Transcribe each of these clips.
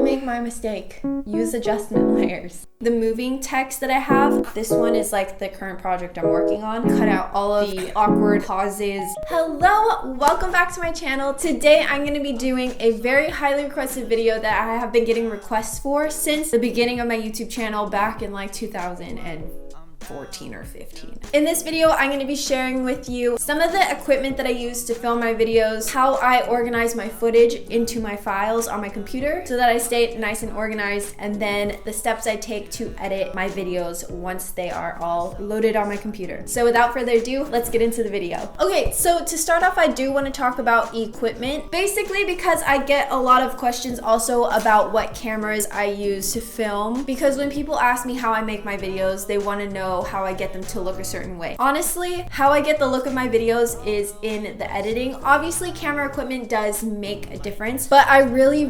Don't make my mistake. Use adjustment layers. The moving text that I have, this one is like the current project I'm working on. Cut out all of the awkward pauses. Hello, welcome back to my channel. Today I'm going to be doing a very highly requested video that I have been getting requests for since the beginning of my YouTube channel back in like 2014 or 15. In this video, I'm going to be sharing with you some of the equipment that I use to film my videos, how I organize my footage into my files on my computer so that I stay nice and organized, and then the steps I take to edit my videos once they are all loaded on my computer. So without further ado, let's get into the video. Okay, so to start off, I do want to talk about equipment, basically because I get a lot of questions also about what cameras I use to film, because when people ask me how I make my videos, they want to know how I get them to look a certain way. Honestly, how I get the look of my videos is in the editing. Obviously, camera equipment does make a difference, but I really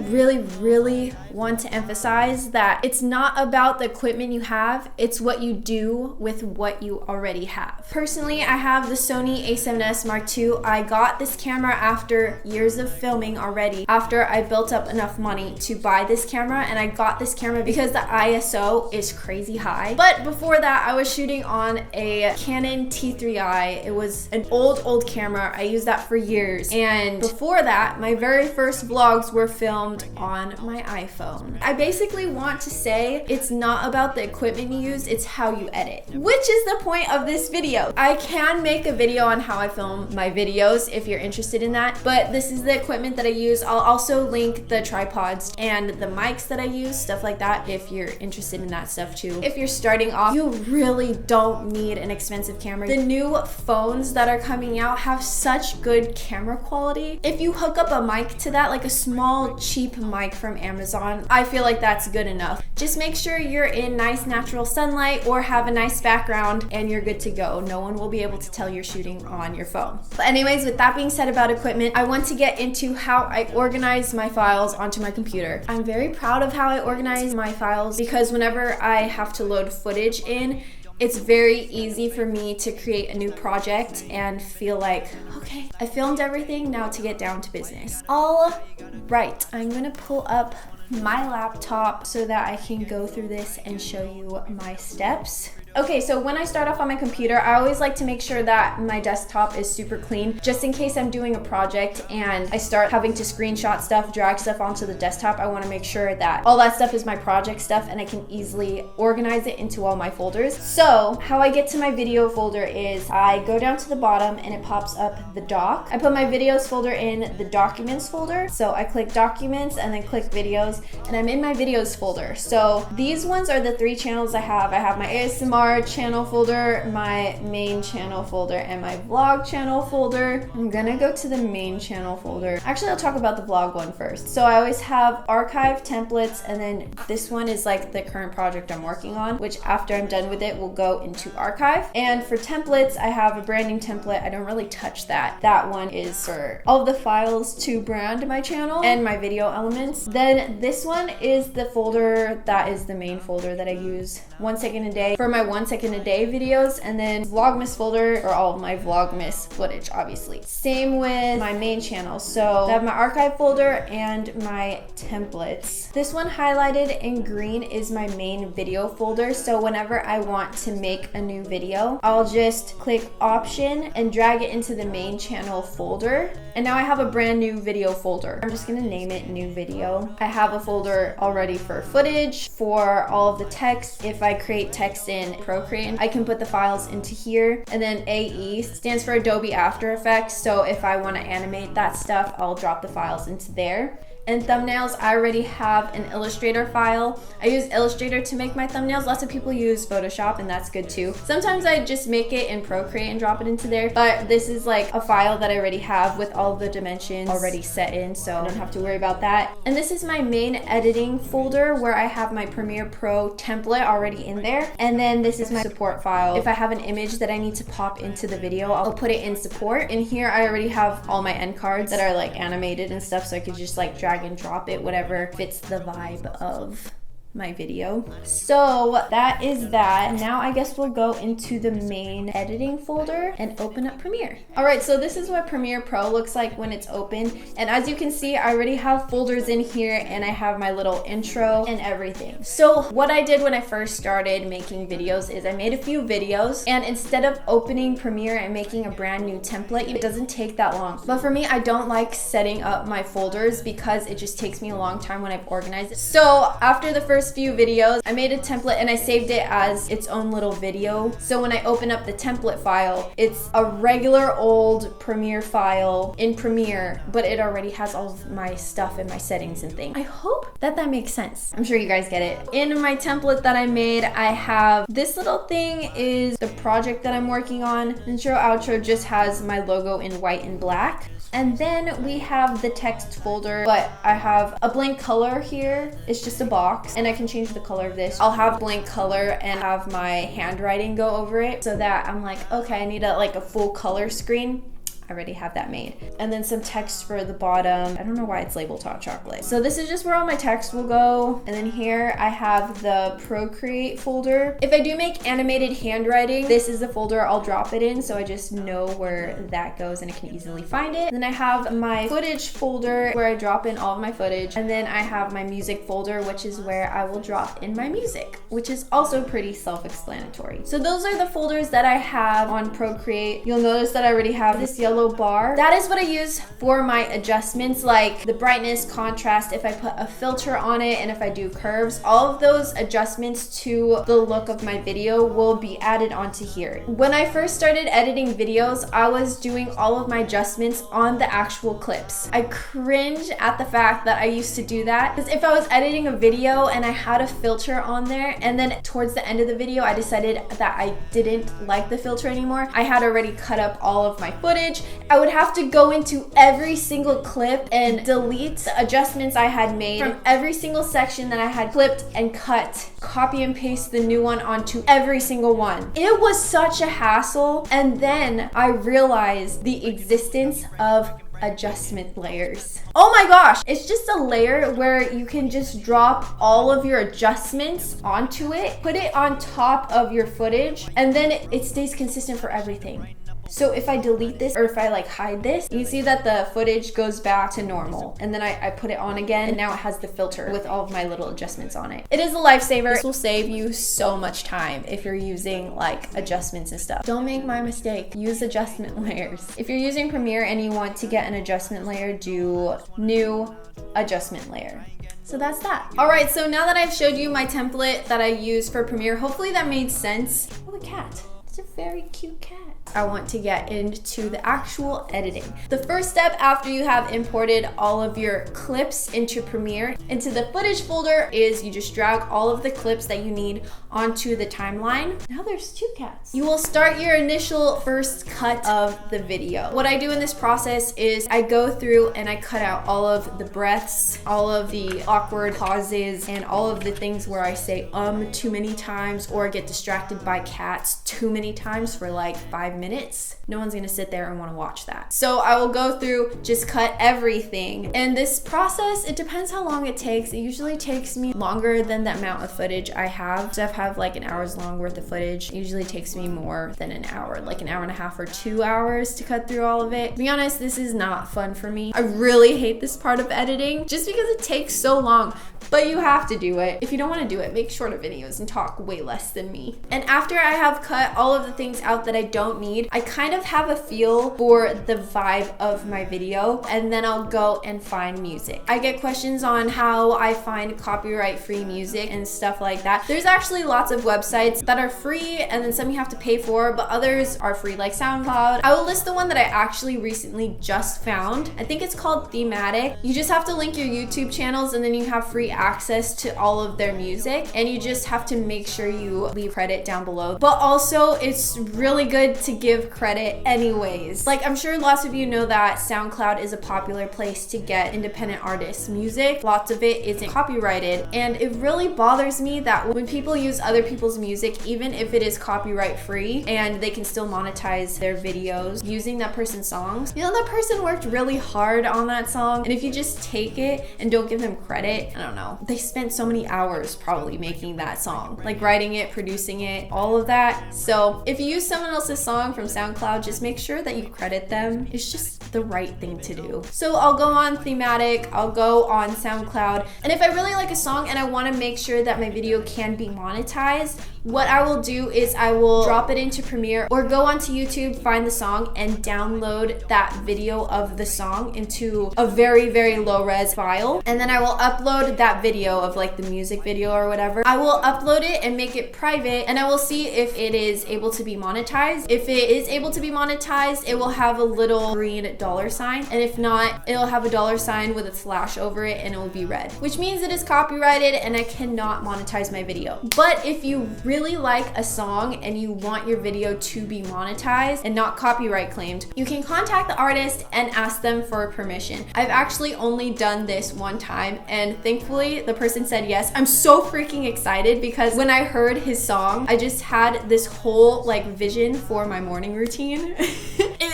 want to emphasize that it's not about the equipment you have, it's what you do with what you already have. Personally, I have the Sony a7S Mark II. I got this camera after years of filming already, after I built up enough money to buy this camera, and I got this camera because the ISO is crazy high. But before that, I was shooting on a Canon T3i. It was an old camera. I used that for years. And before that, my very first vlogs were filmed on my iPhone. I basically want to say it's not about the equipment you use, it's how you edit, which is the point of this video. I can make a video on how I film my videos if you're interested in that, but this is the equipment that I use. I'll also link the tripods and the mics that I use, stuff like that, if you're interested in that stuff too. If you're starting off, you really don't need an expensive camera. The new phones that are coming out have such good camera quality. If you hook up a mic to that, like a small cheap mic from Amazon, I feel like that's good enough. Just make sure you're in nice natural sunlight or have a nice background and you're good to go. No one will be able to tell you're shooting on your phone. But anyways, with that being said about equipment, I want to get into how I organize my files onto my computer. I'm very proud of how I organize my files because whenever I have to load footage in, it's very easy for me to create a new project and feel like, okay, I filmed everything, now to get down to business. All right, I'm gonna pull up my laptop so that I can go through this and show you my steps. Okay, so when I start off on my computer, I always like to make sure that my desktop is super clean, just in case I'm doing a project and I start having to screenshot stuff, drag stuff onto the desktop. I want to make sure that all that stuff is my project stuff and I can easily organize it into all my folders. So how I get to my video folder is I go down to the bottom and it pops up the doc. I put my videos folder in the documents folder. So I click documents and then click videos, and I'm in my videos folder. So these ones are the 3 channels I have. I have my ASMR channel folder, my main channel folder, and my vlog channel folder. I'm gonna go to the main channel folder. Actually, I'll talk about the vlog one first. So I always have archive, templates, and then this one is like the current project I'm working on, which after I'm done with it will go into archive. And for templates, I have a branding template. I don't really touch that. That one is for all of the files to brand my channel and my video elements. Then this one is the folder that is the main folder that I use 1 second a day for my 1 second a day videos, and then Vlogmas folder for all of my Vlogmas footage, obviously. Same with my main channel. So I have my archive folder and my templates. This one highlighted in green is my main video folder. So whenever I want to make a new video, I'll just click option and drag it into the main channel folder. And now I have a brand new video folder. I'm just gonna name it new video. I have a folder already for footage, for all of the text. If I create text in Procreate, I can put the files into here. And then AE stands for Adobe After Effects. So if I want to animate that stuff, I'll drop the files into there. And thumbnails, I already have an Illustrator file. I use Illustrator to make my thumbnails. Lots of people use Photoshop, and that's good too. Sometimes I just make it in Procreate and drop it into there, but this is like a file that I already have with all the dimensions already set in, so I don't have to worry about that. And this is my main editing folder where I have my Premiere Pro template already in there. And then this is my support file. If I have an image that I need to pop into the video, I'll put it in support. And here I already have all my end cards that are like animated and stuff, so I could just like drag and drop it, whatever fits the vibe of my video. So that is that. Now I guess we'll go into the main editing folder and open up Premiere. All right, so this is what Premiere Pro looks like when it's open. And as you can see, I already have folders in here and I have my little intro and everything. So what I did when I first started making videos is I made a few videos, and instead of opening Premiere and making a brand new template, it doesn't take that long. But for me, I don't like setting up my folders because it just takes me a long time when I've organized it. So after the first few videos, I made a template and I saved it as its own little video. So when I open up the template file, it's a regular old Premiere file in Premiere, but it already has all of my stuff and my settings and things. I hope that makes sense. I'm sure you guys get it. In my template that I made, I have this little thing is the project that I'm working on. Intro, outro just has my logo in white and black. And then we have the text folder, but I have a blank color here. It's just a box, and I can change the color of this. I'll have blank color and have my handwriting go over it so that I'm like, okay, I need a full color screen. I already have that made. And then some text for the bottom. I don't know why it's labeled hot chocolate. So this is just where all my text will go. And then here I have the Procreate folder. If I do make animated handwriting, this is the folder I'll drop it in, so I just know where that goes and I can easily find it. And then I have my footage folder where I drop in all of my footage. And then I have my music folder, which is where I will drop in my music, which is also pretty self-explanatory. So those are the folders that I have on Procreate. You'll notice that I already have this yellow bar. That is what I use for my adjustments, like the brightness, contrast, if I put a filter on it, and if I do curves. All of those adjustments to the look of my video will be added onto here. When I first started editing videos, I was doing all of my adjustments on the actual clips. I cringe at the fact that I used to do that, because if I was editing a video and I had a filter on there, and then towards the end of the video I decided that I didn't like the filter anymore, I had already cut up all of my footage. I would have to go into every single clip and delete the adjustments I had made from every single section that I had clipped and cut, copy and paste the new one onto every single one. It was such a hassle. And then I realized the existence of adjustment layers. Oh my gosh, it's just a layer where you can just drop all of your adjustments onto it, put it on top of your footage, and then it stays consistent for everything. So if I delete this or if I hide this, you see that the footage goes back to normal. And then I put it on again, and now it has the filter with all of my little adjustments on it. It is a lifesaver. This will save you so much time if you're using adjustments and stuff. Don't make my mistake. Use adjustment layers. If you're using Premiere and you want to get an adjustment layer, do new adjustment layer. So that's that. All right, so now that I've showed you my template that I use for Premiere, hopefully that made sense. Oh, a cat. It's a very cute cat. I want to get into the actual editing. The first step after you have imported all of your clips into Premiere, into the footage folder, is you just drag all of the clips that you need onto the timeline. Now there's two cats. You will start your initial first cut of the video. What I do in this process is I go through and I cut out all of the breaths, all of the awkward pauses, and all of the things where I say too many times or get distracted by cats too many times for 5 minutes. No one's gonna sit there and want to watch that. So I will go through, just cut everything. And this process, it depends how long it takes. It usually takes me longer than the amount of footage I have. So I have an hour's long worth of footage. It usually takes me more than an hour, an hour and a half or 2 hours to cut through all of it. To be honest, this is not fun for me. I really hate this part of editing just because it takes so long. But you have to do it. If you don't want to do it, make shorter videos and talk way less than me. And after I have cut all of the things out that I don't need, I kind of have a feel for the vibe of my video, and then I'll go and find music. I get questions on how I find copyright-free music and stuff like that. There's actually lots of websites that are free, and then some you have to pay for, but others are free, like SoundCloud. I will list the one that I actually recently just found. I think it's called Thematic. You just have to link your YouTube channels, and then you have free access to all of their music, and you just have to make sure you leave credit down below. But also, it's really good to give credit anyways. Like, I'm sure lots of you know that SoundCloud is a popular place to get independent artists' music. Lots of it isn't copyrighted, and it really bothers me that when people use other people's music, even if it is copyright free and they can still monetize their videos using that person's songs, you know, that person worked really hard on that song, and if you just take it and don't give them credit, I don't know, they spent so many hours probably making that song, like writing it, producing it, all of that. So if you use someone else's song from SoundCloud, just make sure that you credit them. It's just the right thing to do. So I'll go on Thematic, I'll go on SoundCloud, and if I really like a song and I want to make sure that my video can be monetized, what I will do is I will drop it into Premiere or go onto YouTube, find the song, and download that video of the song into a very, very low res file. And then I will upload that video of like the music video or whatever. I will upload it and make it private, and I will see if it is able to be monetized. If it is able to be monetized, it will have a little green dollar sign. And if not, it'll have a dollar sign with a slash over it and it will be red, which means it is copyrighted and I cannot monetize my video. But if you really like a song and you want your video to be monetized and not copyright claimed, you can contact the artist and ask them for permission. I've actually only done this one time, and thankfully the person said yes. I'm so freaking excited because when I heard his song, I just had this whole like vision for my morning routine.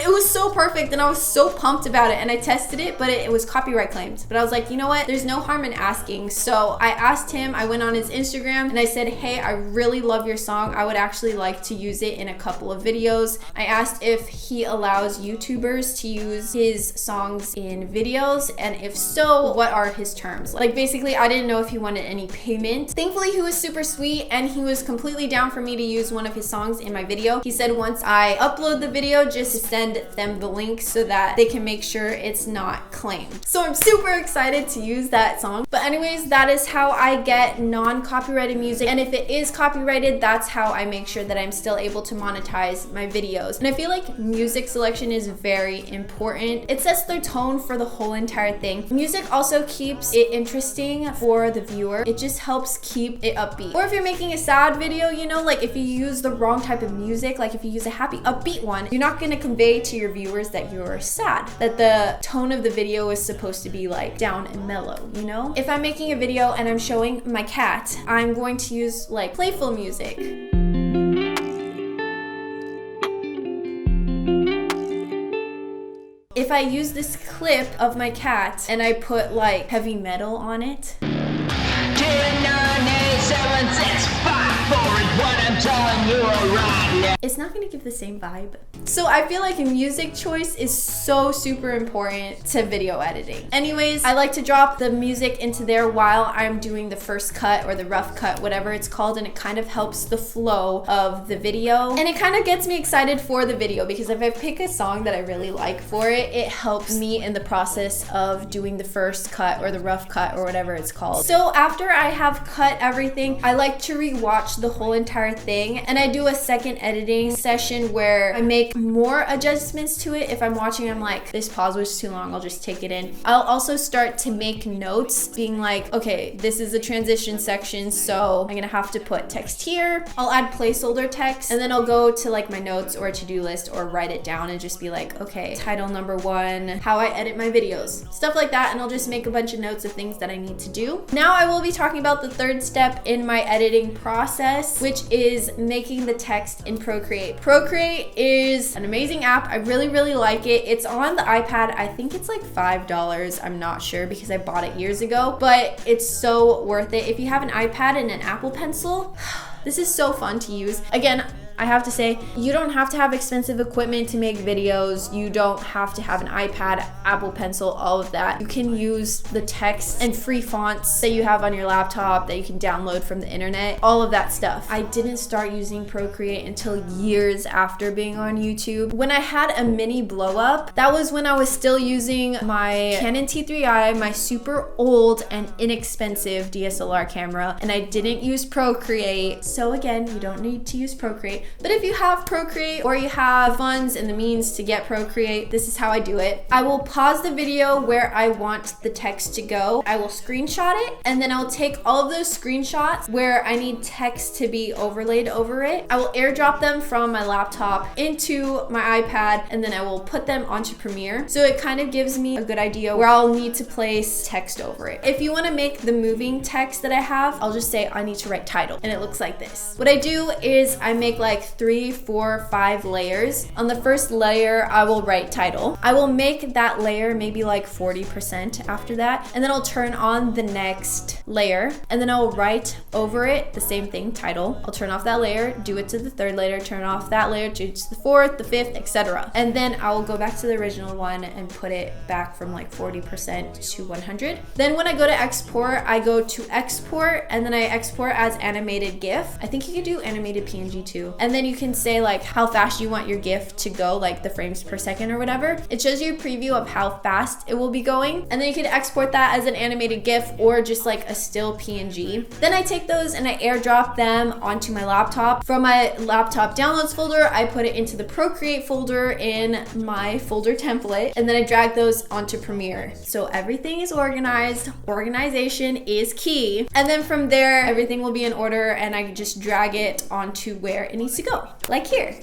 It was so perfect and I was so pumped about it, and I tested it, but it was copyright claimed. But I was like, you know what? There's no harm in asking. So I asked him, I went on his Instagram and I said, hey, I really love your song. I would actually like to use it in a couple of videos. I asked if he allows YouTubers to use his songs in videos, and if so, what are his terms? Like basically, I didn't know if he wanted any payment. Thankfully, he was super sweet and he was completely down for me to use one of his songs in my video. He said once I upload the video, just to send them the link so that they can make sure it's not claimed. So I'm super excited to use that song. But anyways, that is how I get non-copyrighted music, and if it is copyrighted, that's how I make sure that I'm still able to monetize my videos. And I feel like music selection is very important. It sets the tone for the whole entire thing. Music also keeps it interesting for the viewer. It just helps keep it upbeat. Or if you're making a sad video, you know, like if you use the wrong type of music, like if you use a happy upbeat one, you're not going to convey to your viewers that you're sad, that the tone of the video is supposed to be like down and mellow, you know? If I'm making a video and I'm showing my cat, I'm going to use like playful music. If I use this clip of my cat and I put like heavy metal on it, 10, 9, 8, 7, 6, 5, 4 is what I'm telling you right now. It's not gonna give the same vibe. So I feel like music choice is so super important to video editing. Anyways, I like to drop the music into there while I'm doing the first cut or the rough cut, whatever it's called, and it kind of helps the flow of the video. And it kind of gets me excited for the video because if I pick a song that I really like for it, it helps me in the process of doing the first cut or the rough cut or whatever it's called. So after I have cut everything, I like to rewatch the whole entire thing, and I do a second editing session where I make more adjustments to it. If I'm watching, I'm like, this pause was too long, I'll just take it in. I'll also start to make notes being like, okay, this is a transition section, so I'm gonna have to put text here. I'll add placeholder text, and then I'll go to like my notes or a to-do list or write it down and just be like, okay, title number 1, how I edit my videos, stuff like that, and I'll just make a bunch of notes of things that I need to do. Now I will be talking about the third step in my editing process, which is making the text in Procreate. Procreate is an amazing app. I really, really like it. It's on the iPad. I think it's like $5. I'm not sure because I bought it years ago, but it's so worth it. If you have an iPad and an Apple Pencil, this is so fun to use. Again, I have to say, you don't have to have expensive equipment to make videos. You don't have to have an iPad, Apple Pencil, all of that. You can use the text and free fonts that you have on your laptop that you can download from the internet, all of that stuff. I didn't start using Procreate until years after being on YouTube. When I had a mini blow up, that was when I was still using my Canon T3i, my super old and inexpensive DSLR camera, and I didn't use Procreate. So again, you don't need to use Procreate. But if you have Procreate or you have funds and the means to get Procreate, this is how I do it. I will pause the video where I want the text to go. I will screenshot it, and then I'll take all of those screenshots where I need text to be overlaid over it. I will airdrop them from my laptop into my iPad, and then I will put them onto Premiere. So it kind of gives me a good idea where I'll need to place text over it. If you want to make the moving text that I have, I'll just say I need to write title, and it looks like this. What I do is I make like 3, 4, 5 layers. On the first layer, I will write title. I will make that layer maybe like 40% after that, and then I'll turn on the next layer, and then I'll write over it the same thing, title. I'll turn off that layer, do it to the third layer, turn off that layer, do it to the fourth, the fifth, etc. And then I will go back to the original one and put it back from like 40% to 100. Then when I go to export, I go to export, and then I export as animated GIF. I think you can do animated PNG too. And then you can say like how fast you want your GIF to go, like the frames per second or whatever. It shows you a preview of how fast it will be going. And then you can export that as an animated GIF or just like a still PNG. Then I take those and I airdrop them onto my laptop. From my laptop downloads folder, I put it into the Procreate folder in my folder template, and then I drag those onto Premiere. So everything is organized. Organization is key. And then from there, everything will be in order, and I can just drag it onto where it needs to go, like here.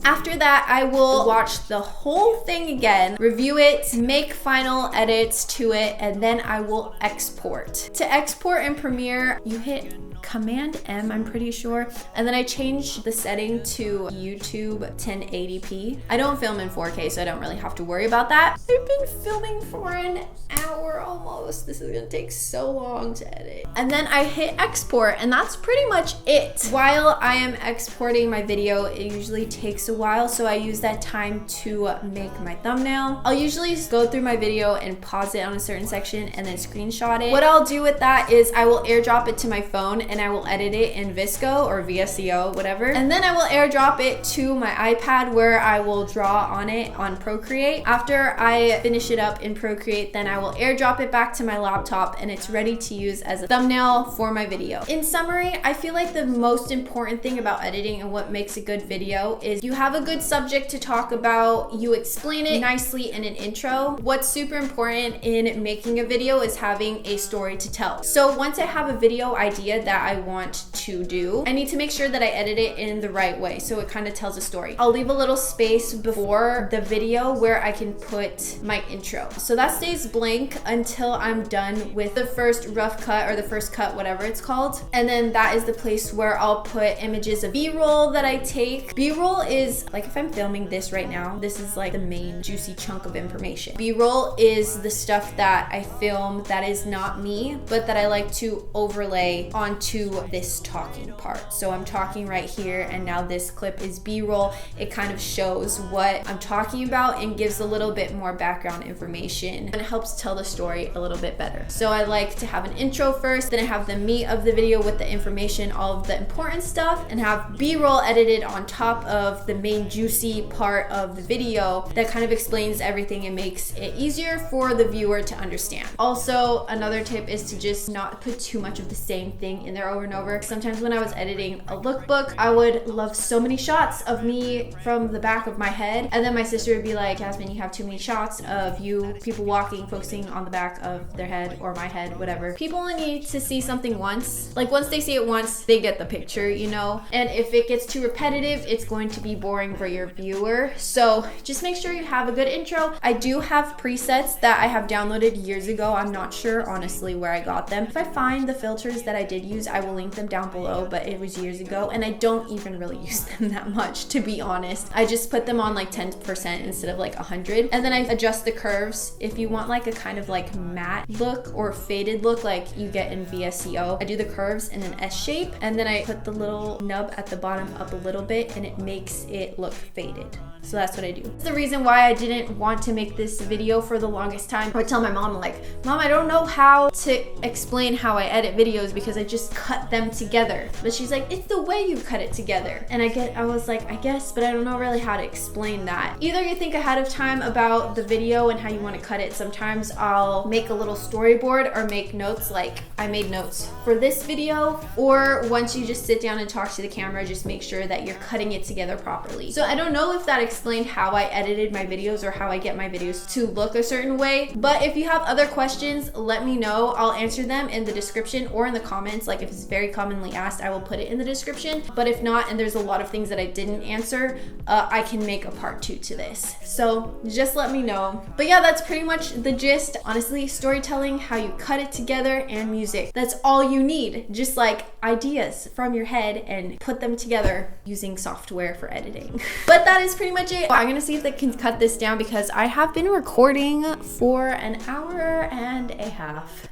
After that, I will watch the whole thing again, review it, make final edits to it, and then I will export. To export in Premiere, you hit Command M, I'm pretty sure. And then I changed the setting to YouTube 1080p. I don't film in 4K, so I don't really have to worry about that. I've been filming for an hour almost. This is gonna take so long to edit. And then I hit export, and that's pretty much it. While I am exporting my video, it usually takes a while, so I use that time to make my thumbnail. I'll usually go through my video and pause it on a certain section and then screenshot it. What I'll do with that is I will airdrop it to my phone, and I will edit it in VSCO or VSCO, whatever. And then I will airdrop it to my iPad where I will draw on it on Procreate. After I finish it up in Procreate, then I will airdrop it back to my laptop, and it's ready to use as a thumbnail for my video. In summary, I feel like the most important thing about editing and what makes a good video is you have a good subject to talk about, you explain it nicely in an intro. What's super important in making a video is having a story to tell. So once I have a video idea that I want to do, I need to make sure that I edit it in the right way so it kind of tells a story. I'll leave a little space before the video where I can put my intro. So that stays blank until I'm done with the first rough cut or the first cut, whatever it's called. And then that is the place where I'll put images of B-roll that I take. B-roll is like, if I'm filming this right now, this is like the main juicy chunk of information. B-roll is the stuff that I film that is not me, but that I like to overlay onto this talking part. So I'm talking right here, and now this clip is B-roll. It kind of shows what I'm talking about and gives a little bit more background information, and it helps tell the story a little bit better. So I like to have an intro first, then I have the meat of the video with the information, all of the important stuff, and have B-roll edited on top of the main juicy part of the video that kind of explains everything and makes it easier for the viewer to understand. Also, another tip is to just not put too much of the same thing in there over and over. Sometimes when I was editing a lookbook, I would love so many shots of me from the back of my head, and then my sister would be like, Jasmine, you have too many shots of you, people walking, focusing on the back of their head or my head, whatever. People only need to see something once. Like once they see it once, they get the picture, you know? And if it gets too repetitive, it's going to be boring for your viewer. So just make sure you have a good intro. I do have presets that I have downloaded years ago. I'm not sure honestly where I got them. If I find the filters that I did use, I will link them down below, but it was years ago, and I don't even really use them that much, to be honest. I just put them on like 10% instead of like 100, and then I adjust the curves. If you want like a kind of like matte look or faded look like you get in VSCO, I do the curves in an S shape, and then I put the little nub at the bottom up a little bit, and it makes it look faded. So that's what I do. That's the reason why I didn't want to make this video for the longest time. I would tell my mom, like, Mom, I don't know how to explain how I edit videos because I just cut them together. But she's like, it's the way you cut it together. And I was like, I guess, but I don't know really how to explain that. Either you think ahead of time about the video and how you want to cut it. Sometimes I'll make a little storyboard or make notes, like I made notes for this video, or once you just sit down and talk to the camera, just make sure that you're cutting it together properly. So I don't know if that explained how I edited my videos or how I get my videos to look a certain way, but if you have other questions, let me know. I'll answer them in the description or in the comments. Like if it's very commonly asked, I will put it in the description, but if not, and there's a lot of things that I didn't answer, I can make a part 2 to this. So just let me know. But yeah, that's pretty much the gist. Honestly, storytelling, how you cut it together, and music. That's all you need. Just like ideas from your head and put them together using software for editing. But that is pretty much it. I'm gonna see if they can cut this down because I have been recording for an hour and a half.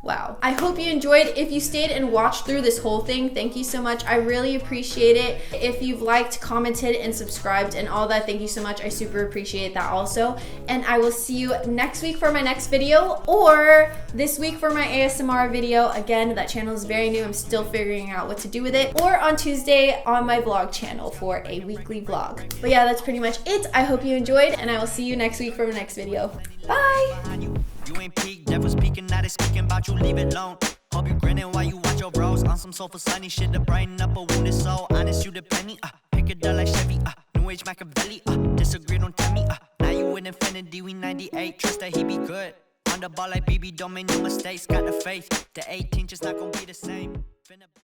Wow. I hope you enjoyed. If you stayed and watched through this whole thing, thank you so much. I really appreciate it. If you've liked, commented, and subscribed and all that, thank you so much. I super appreciate that also. And I will see you next week for my next video, or this week for my ASMR video. Again, that channel is very new. I'm still figuring out what to do with it. Or on Tuesday on my vlog channel for a weekly vlog. But yeah, that's pretty much it. I hope you enjoyed, and I will see you next week for my next video. Bye! You ain't peak, never speaking, now they speaking about you, leave it alone. Hope you grinning while you watch your bros on some soulful sunny shit to brighten up a wounded soul. Honest, you the penny, pick it up like Chevy, New Age Machiavelli, disagree, don't tell me, now you in infinity, we 98, trust that he be good. On the ball like BB, don't make no mistakes, got the faith, the 18 just not gonna be the same.